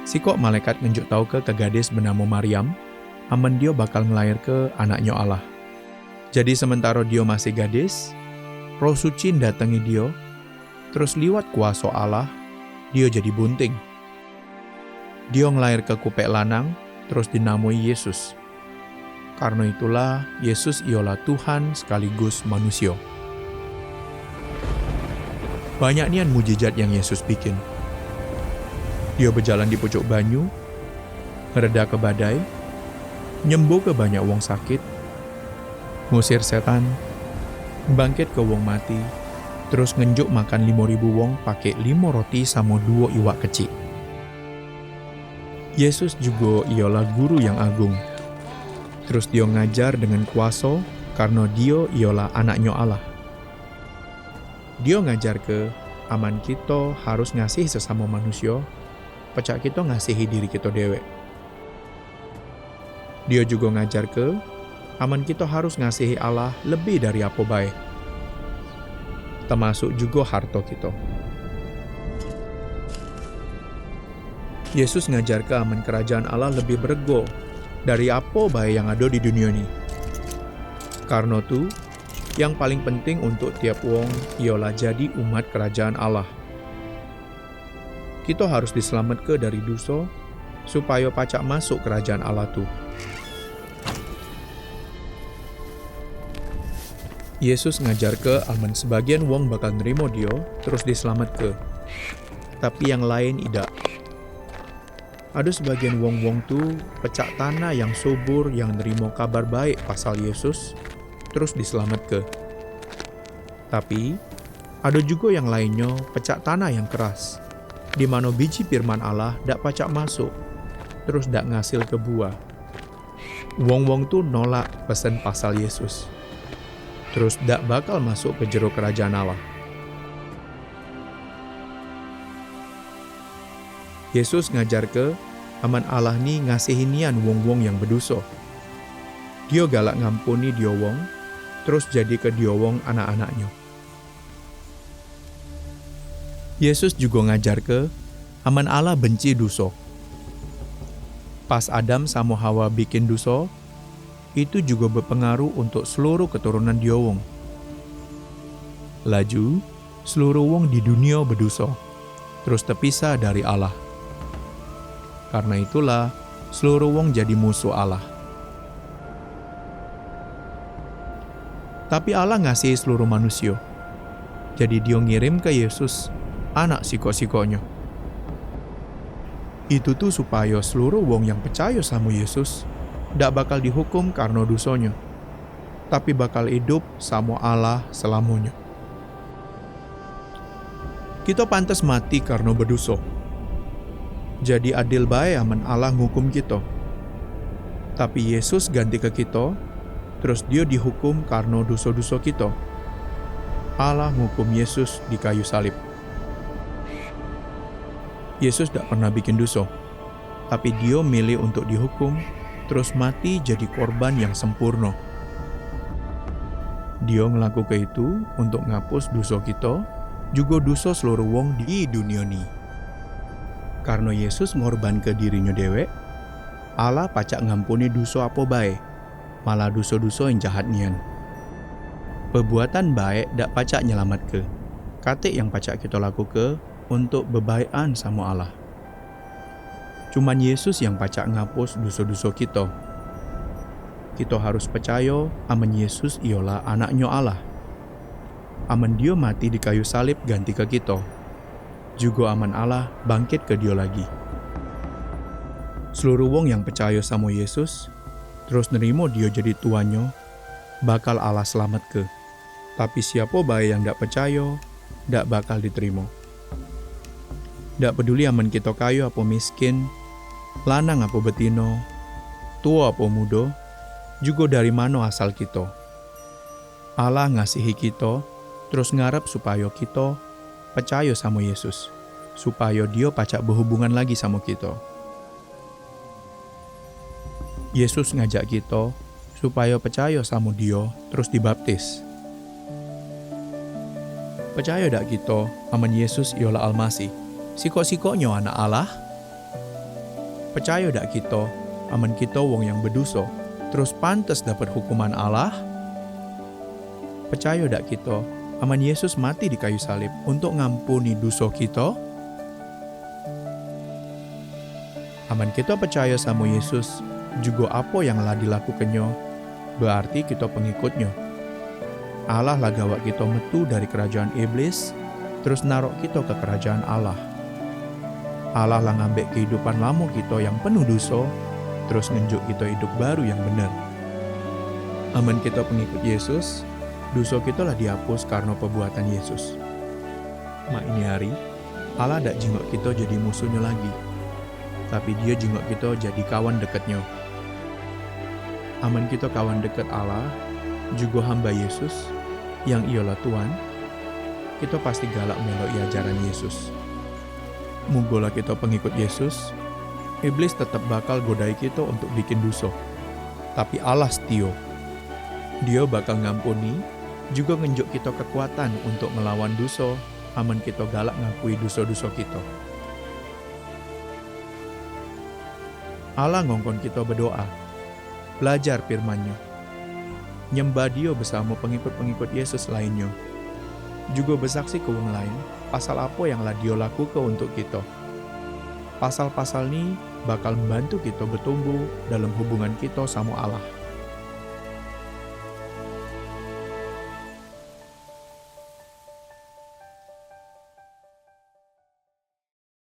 Sikok malaikat ngenjuk tahu ke gadis bernama Maryam, aman dia bakal ngelahir ke anaknya Allah. Jadi sementara dia masih gadis, Roh Suci datangi dia, terus liwat kuasa Allah, dia jadi bunting. Dia ngelahir ke kupek lanang, terus dinamai Yesus. Karena itulah Yesus ialah Tuhan sekaligus manusia. Banyak nian mujizat yang Yesus bikin. Dia berjalan di pucuk banyu, ngereda ke badai, nyembuh ke banyak wong sakit, ngusir setan, bangkit ke wong mati, terus ngenjuk makan 5.000 wong pakai 5 roti sama 2 iwak kecil. Yesus juga ialah guru yang agung. Terus dia ngajar dengan kuasa karena dia ialah anaknya Allah. Dia ngajar ke aman kita harus ngasih sesama manusia, pecah kita ngasihi diri kita dewek. Dia juga ngajar ke aman kita harus ngasihi Allah lebih dari apa baik, termasuk juga harta kita. Yesus ngajar ke aman kerajaan Allah lebih berego dari apa baik yang ada di dunia ini. Karena itu, yang paling penting untuk tiap wong ialah jadi umat kerajaan Allah. Kita harus diselamatkan dari dosa supaya pacak masuk kerajaan Allah tu. Yesus ngajar ke aman sebagian wong bakal nerimo dia terus diselamatkan. Tapi yang lain tidak. Ada sebagian wong-wong tu pecak tanah yang subur yang nerimo kabar baik pasal Yesus terus diselamatkan. Tapi ada juga yang lainnya pecak tanah yang keras, di mana biji firman Allah dak pacak masuk, terus dak ngasil ke buah. Wong-wong tu nolak pesan pasal Yesus, terus dak bakal masuk ke jero kerajaan Allah. Yesus ngajar ke aman Allah ni ngasihinian wong-wong yang berdosa. Dia galak ngampuni dia wong, terus jadi ke dia wong anak-anaknya. Yesus juga ngajar ke aman Allah benci dosa. Pas Adam sama Hawa bikin dosa, itu juga berpengaruh untuk seluruh keturunan dia wong. Laju, seluruh wong di dunia berdosa, terus terpisah dari Allah. Karena itulah, seluruh wong jadi musuh Allah. Tapi Allah ngasihi seluruh manusia. Jadi dia ngirim ke Yesus, anak siko-sikonya. Itu tuh supaya seluruh wong yang percaya sama Yesus ndak bakal dihukum karena dosanya, tapi bakal hidup sama Allah selamanya. Kita pantas mati karena berdosa. Jadi adil bae aman Allah ngukum kita. Tapi Yesus ganti ke kita, terus dia dihukum karena dosa-dosa kita. Allah ngukum Yesus di kayu salib. Yesus tidak pernah bikin dosa, tapi dia milih untuk dihukum, terus mati jadi korban yang sempurna. Dia ngelakukan itu untuk ngapus dosa kita, juga dosa seluruh wong di dunia ini. Karena Yesus ngorban ke dirinya dewek, Allah pacak ngampuni dosa apa baik, malah dosa-dosa yang jahat nian. Perbuatan baik dak pacak nyelamat ke, katik yang pacak kita lakukan untuk bebaikan sama Allah. Cuman Yesus yang pacak ngapus dosa-dosa kita. Kita harus percaya aman Yesus ialah anaknya Allah. Aman dia mati di kayu salib ganti ke kita. Juga aman Allah bangkit ke dia lagi. Seluruh wong yang percaya sama Yesus, terus nerimo dia jadi tuannya, bakal Allah selamat ke. Tapi siapa baik yang dak percaya, dak bakal diterima. Dak peduli aman kita kaya apa miskin, lanang apa betino, tua apa muda, juga dari mana asal kita. Allah ngasihi kita, terus ngarep supaya kita percaya sama Yesus, supaya dia pacak berhubungan lagi sama kita. Yesus ngajak kita supaya percaya sama dia, terus dibaptis. Percaya dak kita aman Yesus ialah Almasih, siko-sikonya anak Allah? Percaya dak kita, aman kita wong yang berdosa, terus pantes dapat hukuman Allah? Percaya dak kita, aman Yesus mati di kayu salib untuk ngampuni dosa kita? Aman kita percaya sama Yesus, juga apa yang lah dilakukannya, berarti kita pengikutnya. Allah lah gawak kita metu dari kerajaan iblis, terus narok kita ke kerajaan Allah. Allah lah ngambek kehidupan lama kita yang penuh dosa, terus ngenjuk kita hidup baru yang benar. Aman kita pengikut Yesus, dosa kita lah dihapus karena perbuatan Yesus. Mak ini hari, Allah dak jingok kita jadi musuhnya lagi, tapi dia jingok kita jadi kawan dekatnya. Aman kita kawan dekat Allah, juga hamba Yesus, yang ialah Tuhan, kita pasti galak meloi ajaran Yesus. Munggola kita pengikut Yesus, iblis tetap bakal godai kita untuk bikin dosa. Tapi Allah setia. Dia bakal ngampuni, juga ngenjuk kita kekuatan untuk melawan dosa, aman kita galak ngakui dosa-dosa kita. Allah ngongkon kita berdoa, belajar firman-Nya, nyembah Dia bersama pengikut-pengikut Yesus lainnya, juga bersaksi ke wong lain pasal apa yang lah Dia lakukan untuk kita. Pasal-pasal ini bakal membantu kita bertumbuh dalam hubungan kita sama Allah.